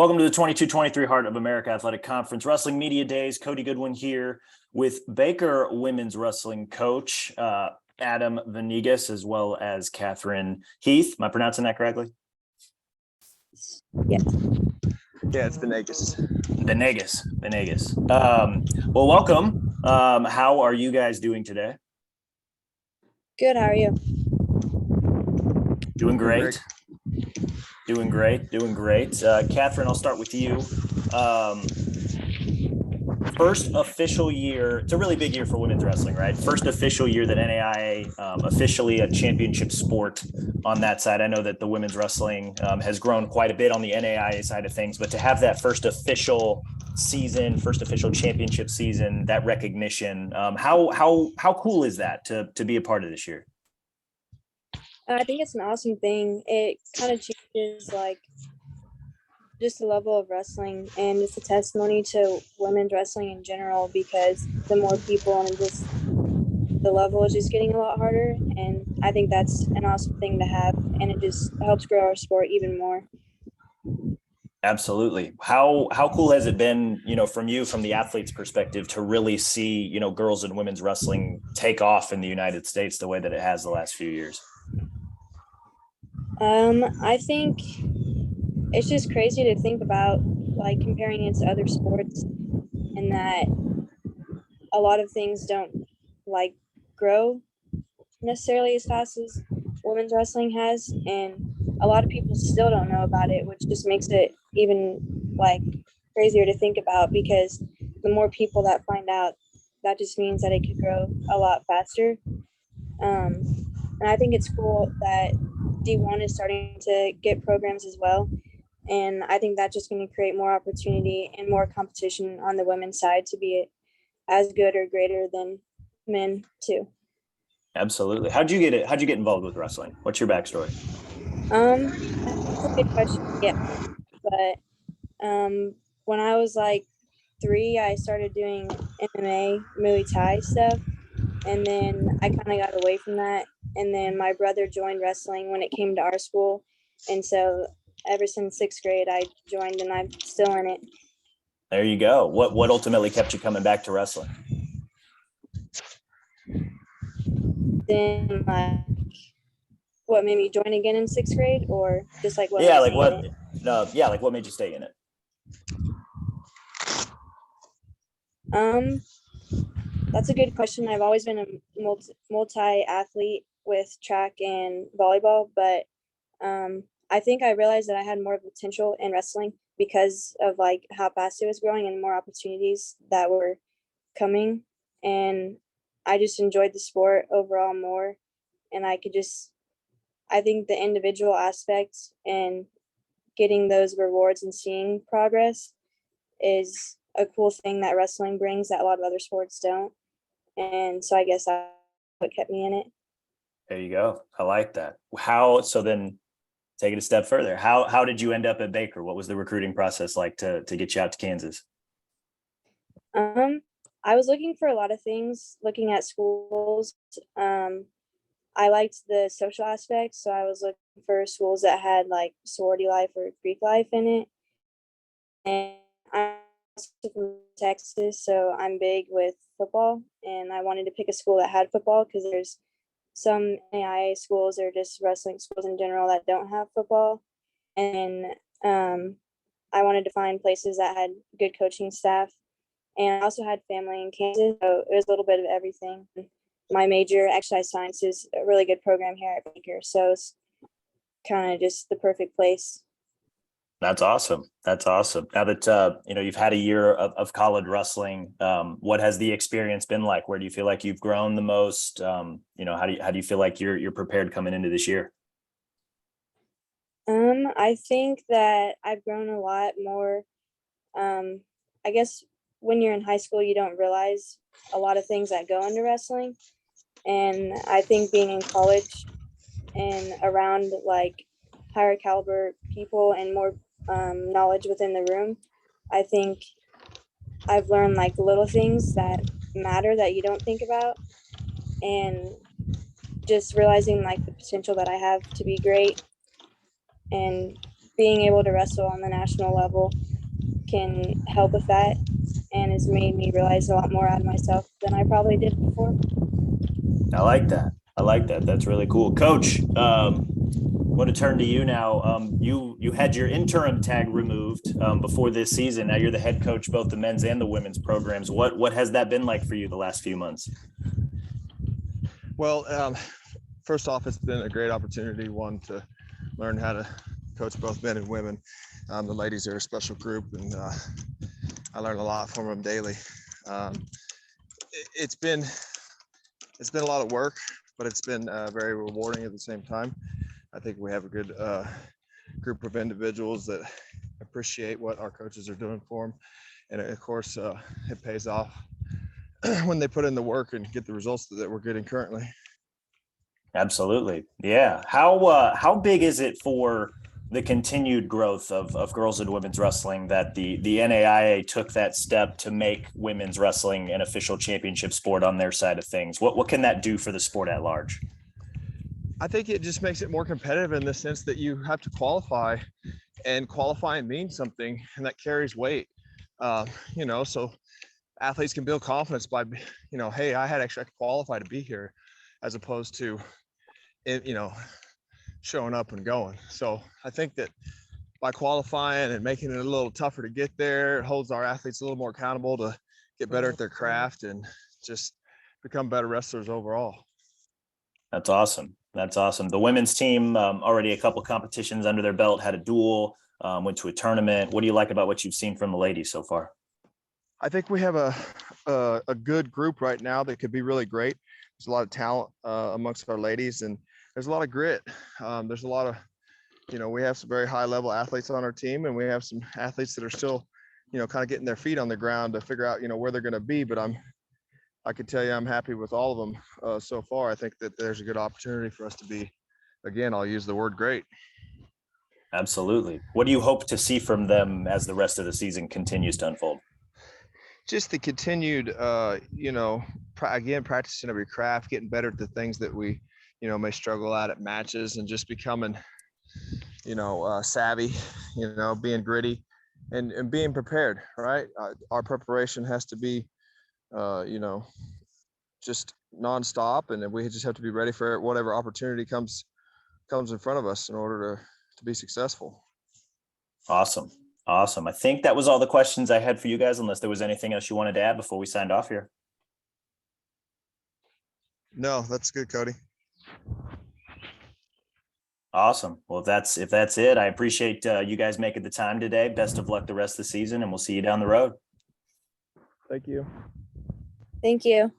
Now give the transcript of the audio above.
Welcome to the 22-23 Heart of America Athletic Conference Wrestling Media Days. Cody Goodwin here with Baker women's wrestling coach Adam Venegas, as well as Catherine Heath. Am I pronouncing that correctly? Yes. Yeah, it's Venegas. Venegas. Well, welcome. How are you guys doing today? Good. How are you? Doing great. Catherine, I'll start with you. First official year, it's a really big year for women's wrestling, right? First official year that NAIA officially a championship sport on that side. I know that the women's wrestling has grown quite a bit on the NAIA side of things, but to have that first official season, first official championship season, that recognition, how cool is that to be a part of this year? I think it's an awesome thing. It kind of changes just the level of wrestling, and it's a testimony to women's wrestling in general, because the more people and just the level is just getting a lot harder. And I think that's an awesome thing to have, and it just helps grow our sport even more. Absolutely. How cool has it been, from the athlete's perspective, to really see, girls and women's wrestling take off in the United States the way that it has the last few years? I think it's just crazy to think about, comparing it to other sports, and that a lot of things don't grow necessarily as fast as women's wrestling has, and a lot of people still don't know about it, which just makes it even crazier to think about, because the more people that find out, that just means that it could grow a lot faster. And I think it's cool that D1 is starting to get programs as well. And I think that's just going to create more opportunity and more competition on the women's side to be as good or greater than men too. Absolutely. How'd you get involved with wrestling? What's your backstory? That's a good question. Yeah. But when I was 3, I started doing MMA, Muay Thai stuff. And then I kind of got away from that. And then my brother joined wrestling when it came to our school. And so ever since 6th grade, I joined, and I'm still in it. There you go. What ultimately kept you coming back to wrestling? Then what made me join again in 6th grade, or just what? What made you stay in it? That's a good question. I've always been a multi-athlete with track and volleyball, but I think I realized that I had more potential in wrestling because of how fast it was growing and more opportunities that were coming. And I just enjoyed the sport overall more. And I think the individual aspects and getting those rewards and seeing progress is a cool thing that wrestling brings that a lot of other sports don't. And so I guess that's what kept me in it. There you go. I like that. So then take it a step further. How did you end up at Baker? What was the recruiting process like to get you out to Kansas? I was looking for a lot of things, looking at schools. I liked the social aspect, so I was looking for schools that had sorority life or Greek life in it. And I'm from Texas, so I'm big with football, and I wanted to pick a school that had football, because there's some AIA schools or just wrestling schools in general that don't have football. And I wanted to find places that had good coaching staff, and I also had family in Kansas, so it was a little bit of everything. My major, exercise science, is a really good program here at Baker, so it's kind of just the perfect place. That's awesome. Now that you've had a year of college wrestling, what has the experience been like? Where do you feel like you've grown the most? How do you feel like you're prepared coming into this year? I think that I've grown a lot more. I guess when you're in high school, you don't realize a lot of things that go into wrestling. And I think being in college and around higher caliber people and more knowledge within the room, I think I've learned little things that matter that you don't think about, and just realizing the potential that I have to be great and being able to wrestle on the national level can help with that, and has made me realize a lot more out of myself than I probably did before. I like that. I like that. That's really cool. Coach, want to turn to you now. You had your interim tag removed before this season. Now you're the head coach, both the men's and the women's programs. What has that been like for you the last few months? Well, first off, it's been a great opportunity, one, to learn how to coach both men and women. The ladies are a special group, and I learn a lot from them daily. It's been a lot of work, but it's been very rewarding at the same time. I think we have a good group of individuals that appreciate what our coaches are doing for them. And of course, it pays off when they put in the work and get the results that we're getting currently. Absolutely. Yeah. How big is it for the continued growth of girls and women's wrestling that the NAIA took that step to make women's wrestling an official championship sport on their side of things? What can that do for the sport at large? I think it just makes it more competitive in the sense that you have to qualify, and qualifying means something, and that carries weight. So athletes can build confidence by, hey, I had actually qualified to be here, as opposed to, showing up and going. So I think that by qualifying and making it a little tougher to get there, it holds our athletes a little more accountable to get better at their craft and just become better wrestlers overall. That's awesome. That's awesome. The women's team already a couple competitions under their belt, had a duel, went to a tournament. What do you like about what you've seen from the ladies so far? I think we have a good group right now that could be really great. There's a lot of talent amongst our ladies, and there's a lot of grit. There's a lot of, we have some very high level athletes on our team, and we have some athletes that are still, kind of getting their feet on the ground to figure out, where they're going to be. But I could tell you I'm happy with all of them so far. I think that there's a good opportunity for us to be, again, I'll use the word great. Absolutely. What do you hope to see from them as the rest of the season continues to unfold? Just the continued, again, practicing of your craft, getting better at the things that we, may struggle at matches, and just becoming, savvy, being gritty and being prepared, right? Our preparation has to be, just nonstop, and we just have to be ready for whatever opportunity comes in front of us in order to be successful. Awesome. Awesome. I think that was all the questions I had for you guys, unless there was anything else you wanted to add before we signed off here. No, that's good, Cody. Awesome. Well, if that's it, I appreciate you guys making the time today. Best of luck the rest of the season, and we'll see you down the road. Thank you. Thank you.